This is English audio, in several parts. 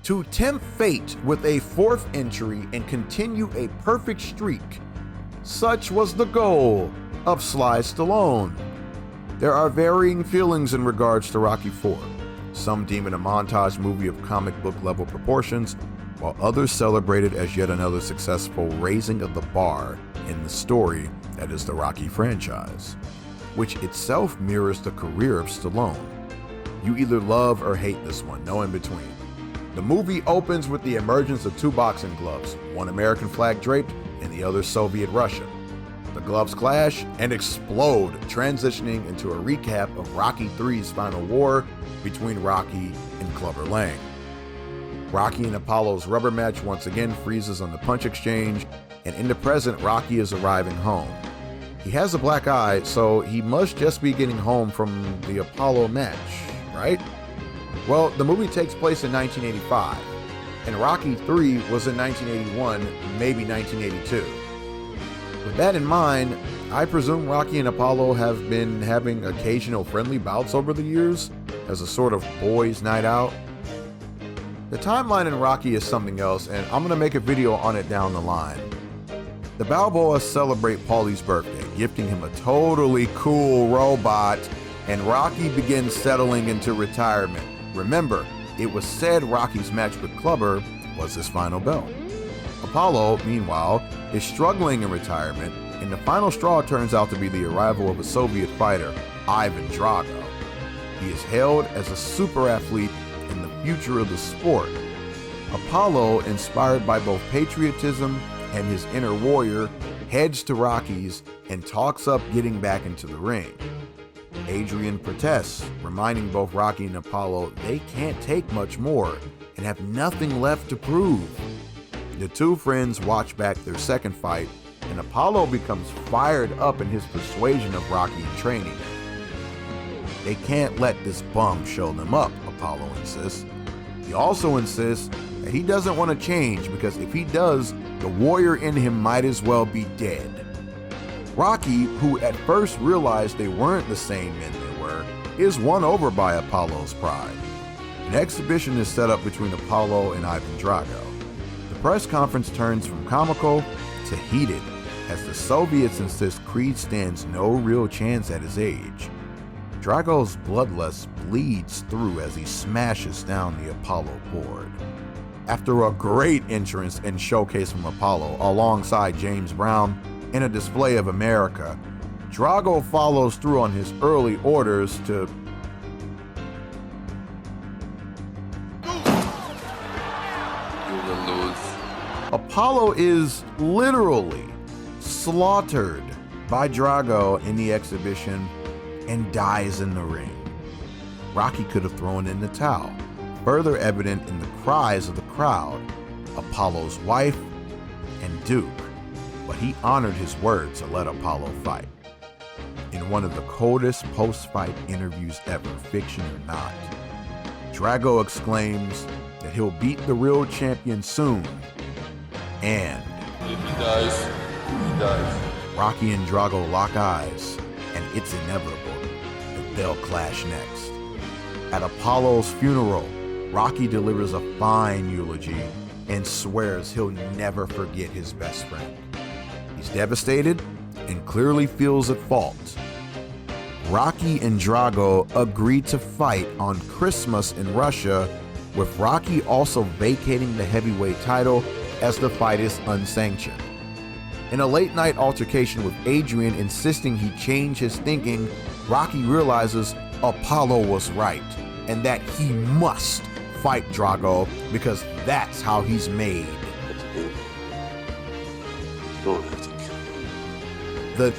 to tempt fate with a fourth entry and continue a perfect streak. Such was the goal of Sly Stallone. There are varying feelings in regards to Rocky IV. Some deem it a montage movie of comic book level proportions, while others celebrate it as yet another successful raising of the bar in the story that is the Rocky franchise, which itself mirrors the career of Stallone. You either love or hate this one, no in between. The movie opens with the emergence of two boxing gloves, one American flag draped and the other Soviet Russian. The gloves clash and explode, transitioning into a recap of Rocky III's final war between Rocky and Clubber Lang. Rocky and Apollo's rubber match once again freezes on the punch exchange, and in the present, Rocky is arriving home. He has a black eye, so he must just be getting home from the Apollo match, right? Well, the movie takes place in 1985, and Rocky III was in 1981, maybe 1982. With that in mind, I presume Rocky and Apollo have been having occasional friendly bouts over the years as a sort of boys' night out. The timeline in Rocky is something else, and I'm gonna make a video on it down the line. The Balboas celebrate Paulie's birthday, gifting him a totally cool robot, and Rocky begins settling into retirement. Remember, it was said Rocky's match with Clubber was his final belt. Apollo, meanwhile, is struggling in retirement, and the final straw turns out to be the arrival of a Soviet fighter, Ivan Drago. He is hailed as a super athlete and the future of the sport. Apollo, inspired by both patriotism and his inner warrior, heads to Rocky's and talks up getting back into the ring. Adrian protests, reminding both Rocky and Apollo they can't take much more and have nothing left to prove. The two friends watch back their second fight, and Apollo becomes fired up in his persuasion of Rocky in training. They can't let this bum show them up, Apollo insists. He also insists that he doesn't want to change because if he does, the warrior in him might as well be dead. Rocky, who at first realized they weren't the same men they were, is won over by Apollo's pride. An exhibition is set up between Apollo and Ivan Drago. The press conference turns from comical to heated as the Soviets insist Creed stands no real chance at his age. Drago's bloodlust bleeds through as he smashes down the Apollo board. After a great entrance and showcase from Apollo alongside James Brown in a display of America, Drago follows through on his early orders to Apollo is literally slaughtered by Drago in the exhibition and dies in the ring. Rocky could have thrown in the towel, further evident in the cries of the crowd, Apollo's wife, and Duke, but he honored his word to let Apollo fight. In one of the coldest post-fight interviews ever, fiction or not, Drago exclaims that he'll beat the real champion soon, and if he dies, he dies. Rocky and Drago lock eyes, and it's inevitable that they'll clash next. At Apollo's funeral, Rocky delivers a fine eulogy and swears he'll never forget his best friend. He's devastated and clearly feels at fault. Rocky and Drago agree to fight on Christmas in Russia, with Rocky also vacating the heavyweight title as the fight is unsanctioned. In a late-night altercation with Adrian insisting he change his thinking, Rocky realizes Apollo was right and that he must fight Drago because that's how he's made. The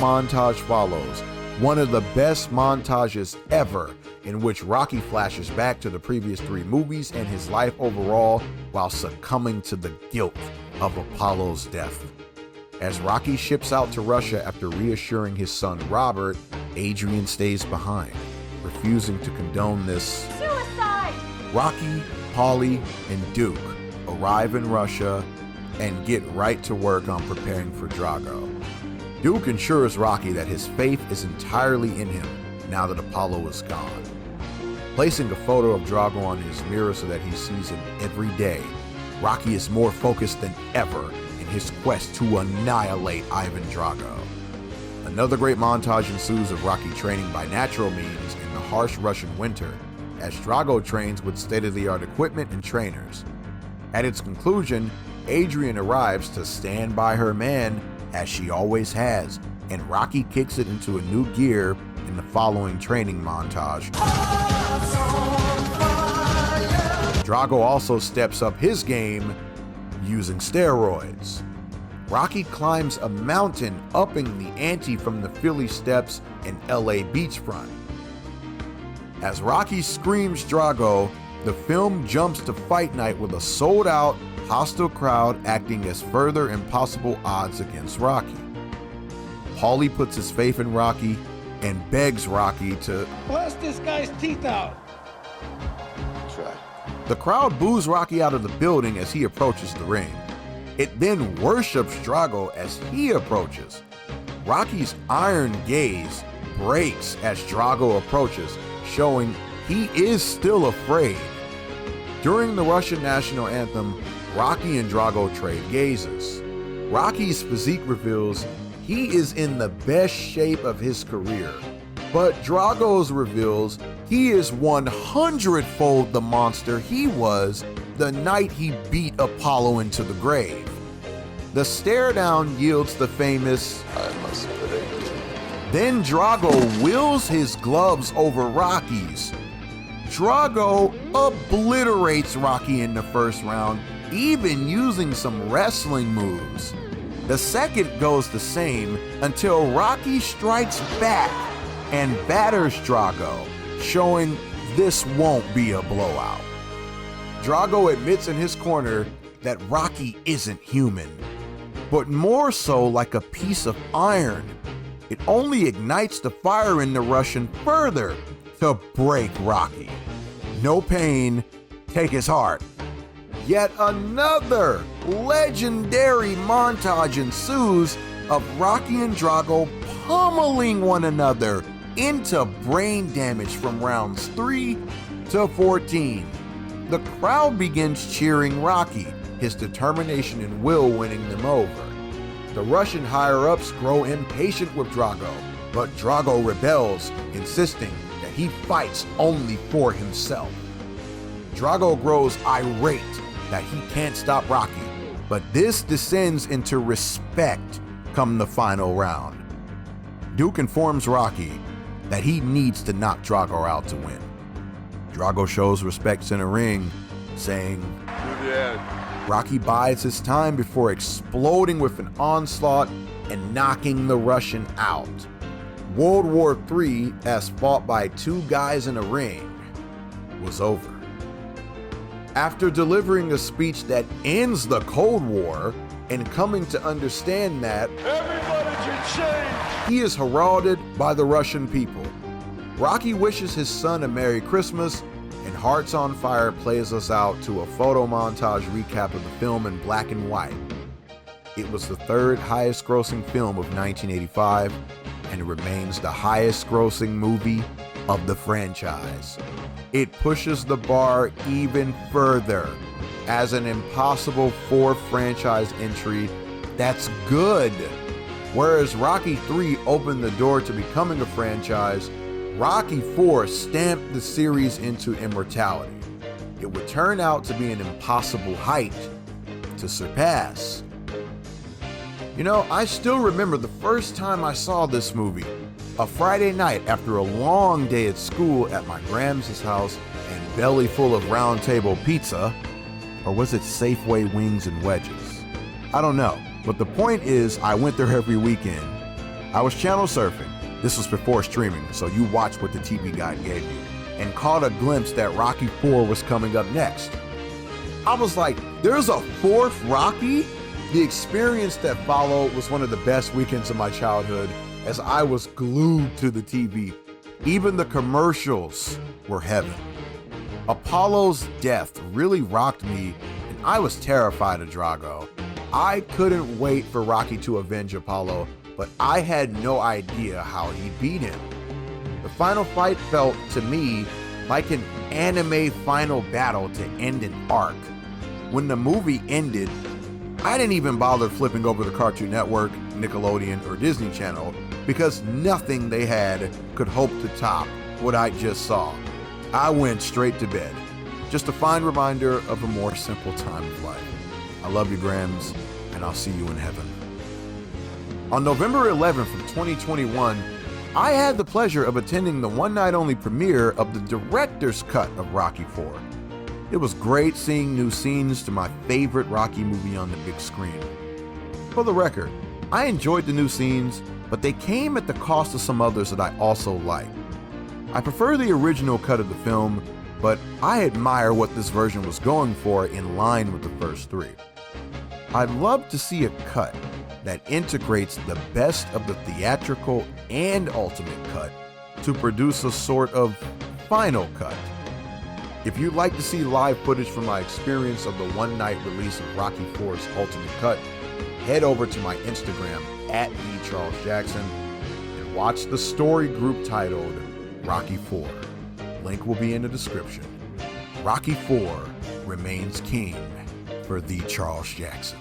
montage follows, one of the best montages ever, in which Rocky flashes back to the previous three movies and his life overall while succumbing to the guilt of Apollo's death. As Rocky ships out to Russia after reassuring his son Robert, Adrian stays behind, refusing to condone this suicide. Rocky, Paulie, and Duke arrive in Russia and get right to work on preparing for Drago. Duke assures Rocky that his faith is entirely in him now that Apollo is gone. Placing a photo of Drago on his mirror so that he sees him every day, Rocky is more focused than ever in his quest to annihilate Ivan Drago. Another great montage ensues of Rocky training by natural means in the harsh Russian winter, as Drago trains with state-of-the-art equipment and trainers. At its conclusion, Adrian arrives to stand by her man, as she always has, and Rocky kicks it into a new gear in the following training montage. Drago also steps up his game using steroids. Rocky climbs a mountain, upping the ante from the Philly steps and LA beachfront. As Rocky screams Drago, the film jumps to fight night with a sold-out, hostile crowd acting as further impossible odds against Rocky. Paulie puts his faith in Rocky and begs Rocky to blast this guy's teeth out. Try. The crowd boos Rocky out of the building as he approaches the ring. It then worships Drago as he approaches. Rocky's iron gaze breaks as Drago approaches, showing he is still afraid. During the Russian national anthem, Rocky and Drago trade gazes. Rocky's physique reveals he is in the best shape of his career, but Drago's reveals he is 100-fold the monster he was the night he beat Apollo into the grave. The stare down yields the famous I must break. Then Drago wheels his gloves over Rocky's. Drago obliterates Rocky in the first round, even using some wrestling moves. The second goes the same until Rocky strikes back and batters Drago, showing this won't be a blowout. Drago admits in his corner that Rocky isn't human, but more so like a piece of iron. It only ignites the fire in the Russian further to break Rocky. No pain, take his heart. Yet another legendary montage ensues of Rocky and Drago pummeling one another into brain damage from rounds 3 to 14. The crowd begins cheering Rocky, his determination and will winning them over. The Russian higher-ups grow impatient with Drago, but Drago rebels, insisting that he fights only for himself. Drago grows irate that he can't stop Rocky, but this descends into respect come the final round. Duke informs Rocky that he needs to knock Drago out to win. Drago shows respect in a ring, saying, Rocky bides his time before exploding with an onslaught and knocking the Russian out. World War III, as fought by two guys in a ring, was over. After delivering a speech that ends the Cold War and coming to understand that Everybody should change. he is heralded by the Russian people, Rocky wishes his son a Merry Christmas, and Hearts on Fire plays us out to a photo montage recap of the film in black and white. It was the third highest grossing film of 1985 and remains the highest grossing movie of the franchise. It pushes the bar even further as an impossible fourth franchise entry that's good. Whereas Rocky III opened the door to becoming a franchise, Rocky IV stamped the series into immortality. It would turn out to be an impossible height to surpass. You know, I still remember the first time I saw this movie, a Friday night after a long day at school at my Grams' house and belly full of Round Table pizza, or was it Safeway wings and wedges? I don't know, but the point is I went there every weekend. I was channel surfing. This was before streaming, so you watched what the TV guide gave you, and caught a glimpse that Rocky IV was coming up next. I was like, there's a fourth Rocky? The experience that followed was one of the best weekends of my childhood, as I was glued to the TV. Even the commercials were heaven. Apollo's death really rocked me, and I was terrified of Drago. I couldn't wait for Rocky to avenge Apollo, but I had no idea how he beat him. The final fight felt, to me, like an anime final battle to end an arc. When the movie ended, I didn't even bother flipping over the Cartoon Network, Nickelodeon, or Disney Channel because nothing they had could hope to top what I just saw. I went straight to bed. Just a fine reminder of a more simple time of life. I love you, Grams, and I'll see you in heaven. On November 11th of 2021, I had the pleasure of attending the one-night-only premiere of the director's cut of Rocky IV. It was great seeing new scenes to my favorite Rocky movie on the big screen. For the record, I enjoyed the new scenes, but they came at the cost of some others that I also liked. I prefer the original cut of the film, but I admire what this version was going for in line with the first three. I'd love to see a cut that integrates the best of the theatrical and ultimate cut to produce a sort of final cut. If you'd like to see live footage from my experience of the one-night release of Rocky IV's ultimate cut, head over to my Instagram @TheCharlesJackson and watch the story group titled Rocky IV. Link will be in the description. Rocky IV remains king for The Charles Jackson.